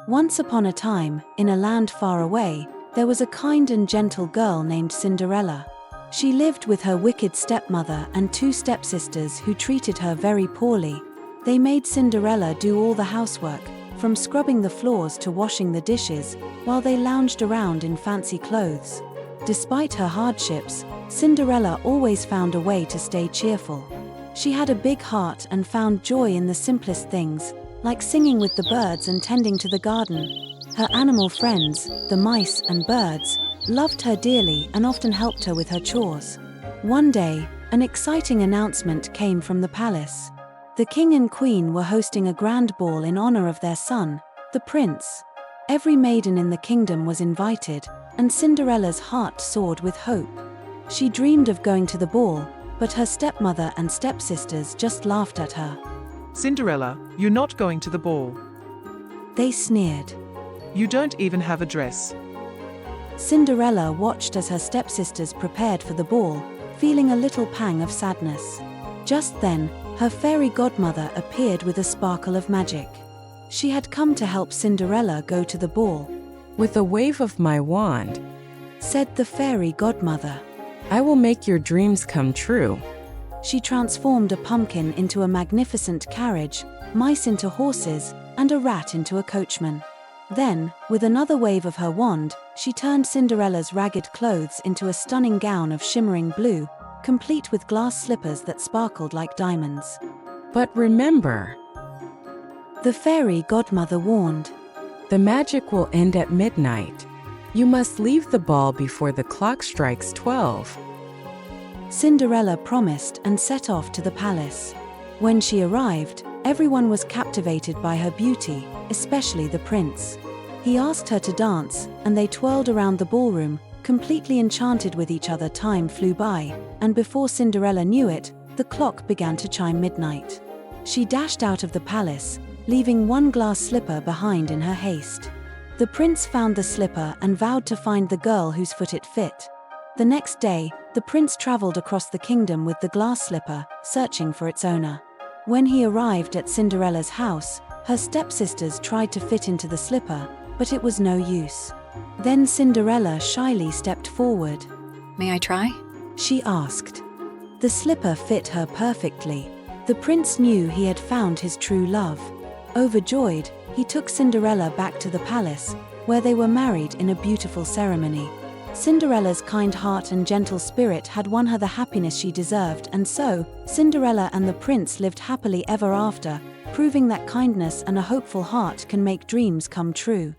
Once upon a time, in a land far away, there was a kind and gentle girl named Cinderella. She lived with her wicked stepmother and two stepsisters who treated her very poorly. They made Cinderella do all the housework, from scrubbing the floors to washing the dishes, while they lounged around in fancy clothes. Despite her hardships, Cinderella always found a way to stay cheerful. She had a big heart and found joy in the simplest things, like singing with the birds and tending to the garden. Her animal friends, the mice and birds, loved her dearly and often helped her with her chores. One day, an exciting announcement came from the palace. The king and queen were hosting a grand ball in honor of their son, the prince. Every maiden in the kingdom was invited, and Cinderella's heart soared with hope. She dreamed of going to the ball, but her stepmother and stepsisters just laughed at her. Cinderella, you're not going to the ball. They sneered. You don't even have a dress. Cinderella watched as her stepsisters prepared for the ball, feeling a little pang of sadness. Just then, her fairy godmother appeared with a sparkle of magic. She had come to help Cinderella go to the ball. With a wave of my wand, said the fairy godmother, I will make your dreams come true. She transformed a pumpkin into a magnificent carriage, mice into horses, and a rat into a coachman. Then, with another wave of her wand, she turned Cinderella's ragged clothes into a stunning gown of shimmering blue, complete with glass slippers that sparkled like diamonds. But remember, the fairy godmother warned, the magic will end at midnight. You must leave the ball before the clock strikes 12. Cinderella promised and set off to the palace. When she arrived, everyone was captivated by her beauty, especially the prince. He asked her to dance, and they twirled around the ballroom, completely enchanted with each other. Time flew by, and before Cinderella knew it, the clock began to chime midnight. She dashed out of the palace, leaving one glass slipper behind in her haste. The prince found the slipper and vowed to find the girl whose foot it fit. The next day, the prince traveled across the kingdom with the glass slipper, searching for its owner. When he arrived at Cinderella's house, her stepsisters tried to fit into the slipper, but it was no use. Then Cinderella shyly stepped forward. May I try? She asked. The slipper fit her perfectly. The prince knew he had found his true love. Overjoyed, he took Cinderella back to the palace, where they were married in a beautiful ceremony. Cinderella's kind heart and gentle spirit had won her the happiness she deserved, and so, Cinderella and the prince lived happily ever after, proving that kindness and a hopeful heart can make dreams come true.